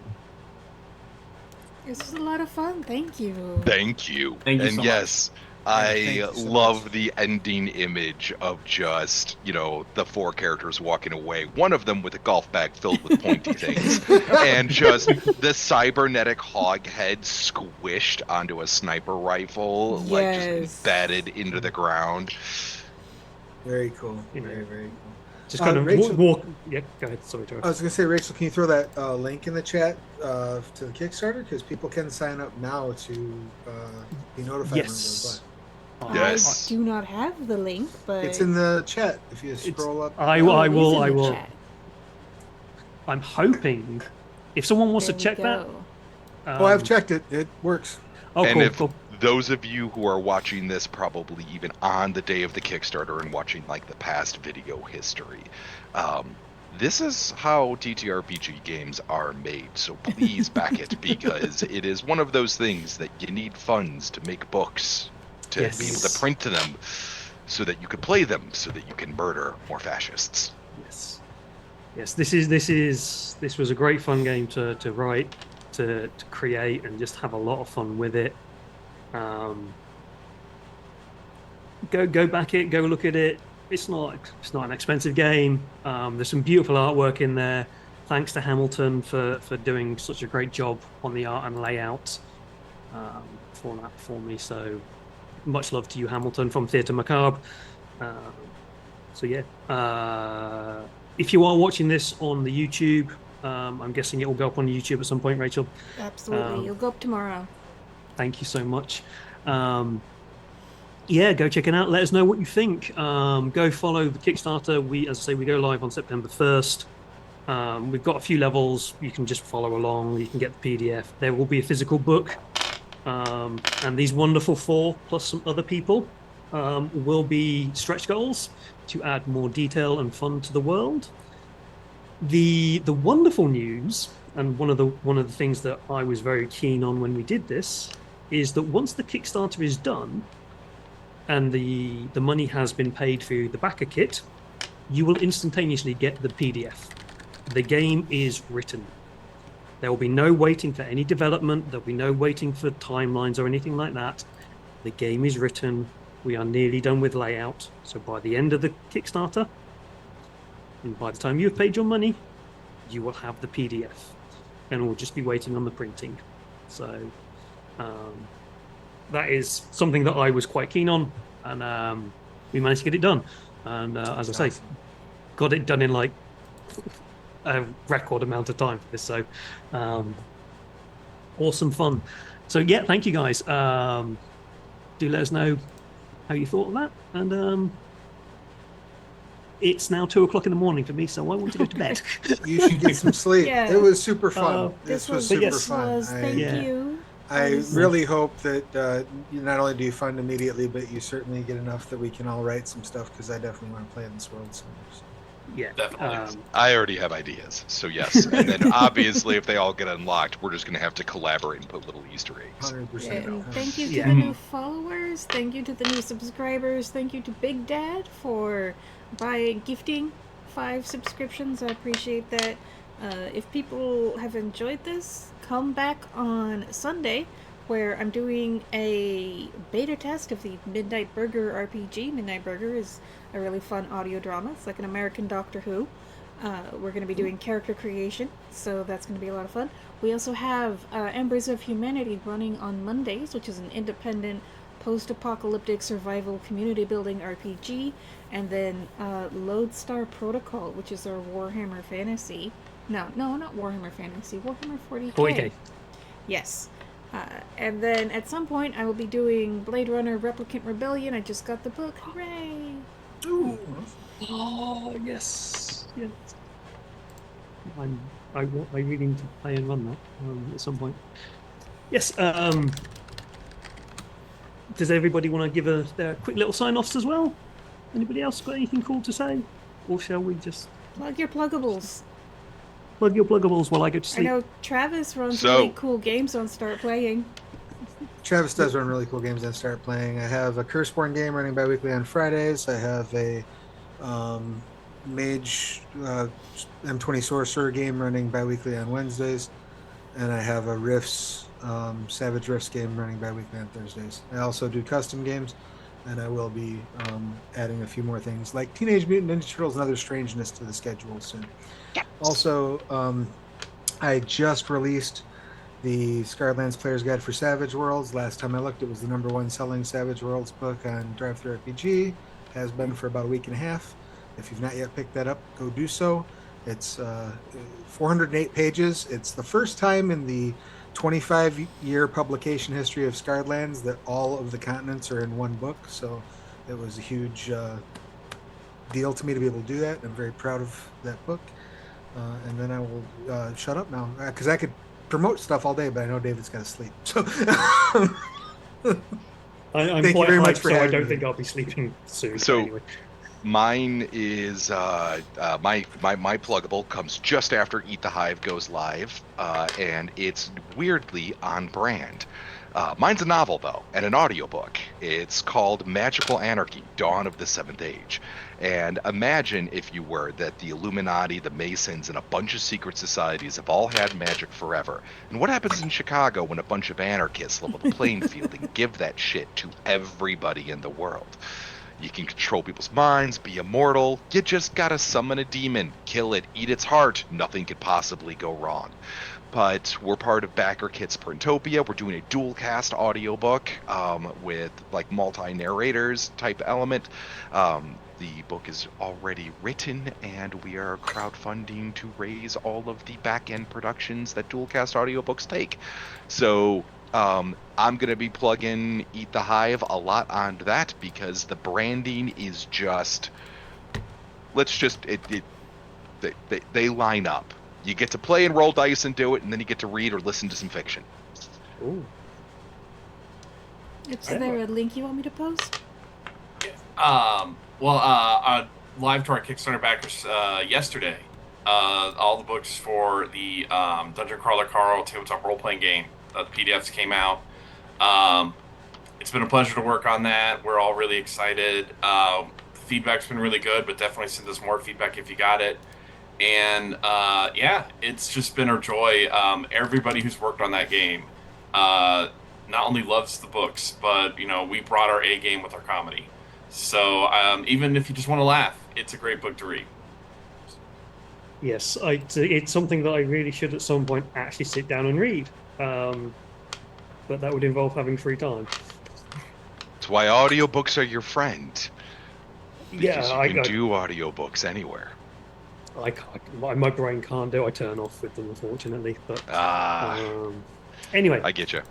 This is a lot of fun. Thank you. Thank you. Thank you and so yes, thank I you so love much. the ending image of just, the 4 characters walking away. One of them with a golf bag filled with pointy things. And just the cybernetic hog head squished onto a sniper rifle, like just Yes. embedded into the ground. Very cool. You know. Very, very cool. Just kind of Rachel- walk. Yeah, go ahead. Sorry, Joe. I was going to say, Rachel, can you throw that link in the chat to the Kickstarter? Because people can sign up now to be notified when it goes Yes. Yes. I do not have the link, but live. It's in the chat if you scroll up. I Oh, it is will. in I the will. chat. I'm hoping if someone wants There to we check that. go. Oh, I've checked it. It works. Oh, And cool, if cool. those of you who are watching this probably even on the day of the Kickstarter and watching like the past video history, this is how TTRPG games are made. So please back it, because it is one of those things that you need funds to make books, to Yes. be able to print them, so that you can play them, so that you can murder more fascists. Yes. Yes. This was a great fun game to write, to create, and just have a lot of fun with it. Go back it. Go look at it. It's not an expensive game. There's some beautiful artwork in there. Thanks to Hamilton for doing such a great job on the art and layout for me. So much love to you, Hamilton, from Theatre Macabre. So yeah, if you are watching this on the YouTube, I'm guessing it will go up on YouTube at some point, Rachel. Absolutely. You'll go up tomorrow. Thank you so much. Yeah, go check it out. Let us know what you think. Go follow the Kickstarter. As I say, we go live on September 1st. We've got a few levels. You can just follow along. You can get the PDF. There will be a physical book. And these wonderful 4 plus some other people will be stretch goals to add more detail and fun to the world. The wonderful news, and one of the things that I was very keen on when we did this, is that once the Kickstarter is done and the money has been paid through the backer kit, you will instantaneously get the PDF. The game is written. There will be no waiting for any development. There'll be no waiting for timelines or anything like that. The game is written. We are nearly done with layout. So by the end of the Kickstarter, and by the time you've paid your money, you will have the PDF. And we'll just be waiting on the printing. So that is something that I was quite keen on. And we managed to get it done. And as I say, got it done in like a record amount of time for this. So awesome fun. So yeah, thank you guys. Do let us know how you thought of that. And it's now 2:00 in the morning for me, so I want to go to bed. You should get some sleep. Yeah. It was super fun. Oh. This was super This fun. was, thank Yeah. you. I really hope that not only do you fund immediately, but you certainly get enough that we can all write some stuff, because I definitely want to play in this world so much. Yeah, Definitely. I already have ideas, so yes. And then obviously, if they all get unlocked, we're just going to have to collaborate and put little Easter eggs. 100%. And thank you to Yeah. the new followers. Thank you to the new subscribers. Thank you to Big Dad for gifting 5 subscriptions. I appreciate that. If people have enjoyed this, come back on Sunday where I'm doing a beta test of the Midnight Burger RPG. Midnight Burger is a really fun audio drama. It's like an American Doctor Who. We're going to be doing character creation, so that's going to be a lot of fun. We also have Embers of Humanity running on Mondays, which is an independent post-apocalyptic survival community building RPG, and then Lodestar Protocol, which is our Warhammer Fantasy. No, not Warhammer Fantasy. Warhammer 40k. 40K. Yes. And then at some point I will be doing Blade Runner Replicant Rebellion. I just got the book. Hooray! Ooh. Oh, yes. Yes. I really need to play and run that at some point. Yes. Does everybody want to give their quick little sign-offs as well? Anybody else got anything cool to say? Or shall we just... Plug your pluggables. Plug your pluggables while I go to I sleep. know Travis runs really cool games on Start Playing. Travis does run really cool games on Start Playing. I have a Curseborn game running bi-weekly on Fridays. I have a Mage M20 Sorcerer game running bi-weekly on Wednesdays. And I have a Rifts, Savage Rifts game running bi-weekly on Thursdays. I also do custom games, and I will be adding a few more things like Teenage Mutant Ninja Turtles and other strangeness to the schedule soon. Also, I just released the Scarlands Player's Guide for Savage Worlds. Last time I looked, it was the #1 selling Savage Worlds book on Drive-Thru RPG. Has been for about a week and a half. If you've not yet picked that up, go do so. It's 408 pages. It's the first time in the 25-year publication history of Scarlands that all of the continents are in one book. So it was a huge deal to me to be able to do that. I'm very proud of that book. And then I will shut up now because I could promote stuff all day, but I know David's got to sleep. So I'm thank quite you very hyped, much for so I having don't me. think I'll be sleeping soon. So- anyway. Mine is my pluggable comes just after Eat the Hive goes live, and it's weirdly on brand. Mine's a novel though, and an audiobook. It's called Magical Anarchy: Dawn of the Seventh Age. And imagine, if you were, that the Illuminati, the Masons, and a bunch of secret societies have all had magic forever. And what happens in Chicago when a bunch of anarchists level the playing field and give that shit to everybody in the world? You can control people's minds, be immortal. You just gotta summon a demon, kill it, eat its heart. Nothing could possibly go wrong. But we're part of Backer Kit's Printopia. We're doing a dual cast audiobook with like multi-narrators type element. The book is already written, and we are crowdfunding to raise all of the back-end productions that dual cast audiobooks take. So I'm going to be plugging Eat the Hive a lot on that because the branding is just, they line up. You get to play and roll dice and do it, and then you get to read or listen to some fiction. Ooh. Is there a link you want me to post? Live to our Kickstarter backers yesterday. All the books for the Dungeon Crawler Carl tabletop role-playing game, the PDFs came out. It's been a pleasure to work on that. We're all really excited. The feedback's been really good, but definitely send us more feedback if you got it. And it's just been a joy. Everybody who's worked on that game not only loves the books, but we brought our A game with our comedy. So even if you just want to laugh, it's a great book to read. Yes, it's something that I really should at some point actually sit down and read. But that would involve having free time. That's why audiobooks are your friend. Because Yeah, you can do audiobooks anywhere. I can't. My brain can't do. I turn off with them, unfortunately. But anyway, I get you.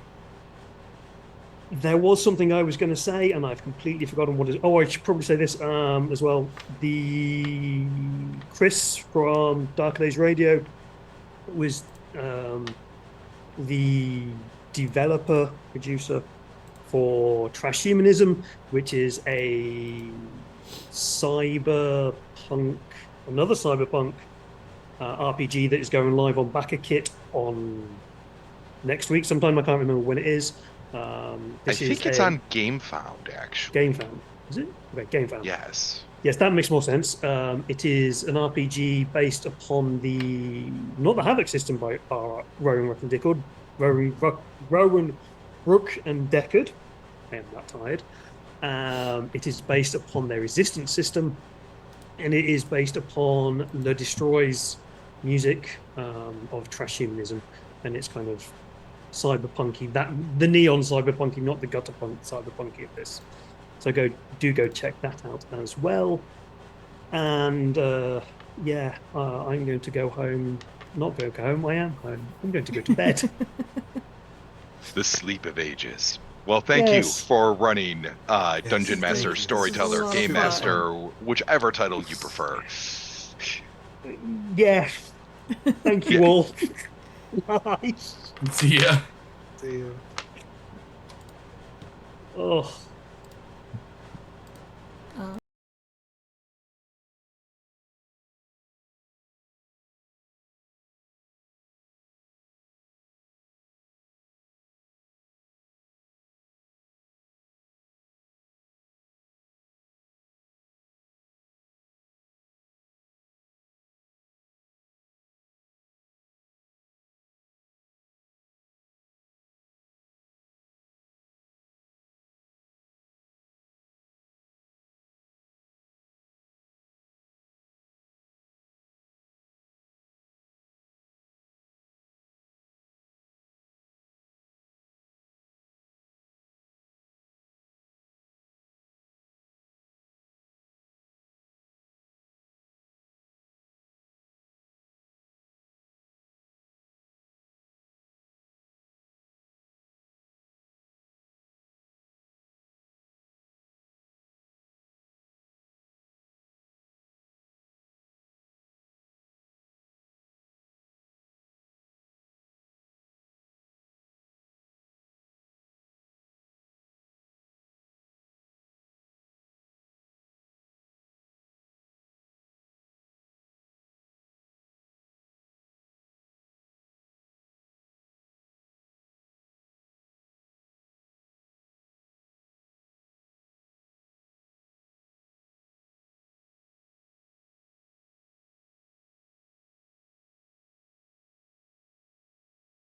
there was something I was going to say, and I've completely forgotten what it is. Oh, I should probably say this as well. The Chris from Dark Days Radio was the developer, producer for Transhumanism, which is another cyberpunk RPG that is going live on Backer Kit on next week sometime. I can't remember when it is. I think it's on GameFound, actually. GameFound, is it? Okay, GameFound. Yes. Yes, that makes more sense. It is an RPG based upon not the Havoc system by Rowan Ruck and Dickwood. Rowan Rook and Deckard. I am not tired. It is based upon their resistance system, and it is based upon Le Destroy's music of transhumanism, and it's kind of cyberpunky, that the neon cyberpunky, not the gutter punk cyberpunky of this. So go check that out as well. And I'm going to go home. Not go home. I am home. I'm going to go to bed. The sleep of ages. Well, thank you for running Dungeon Master, thank you. Storyteller, This is Game super Master, whichever title you prefer. Yeah. Thank you all. Bye. See ya. See you. Oh.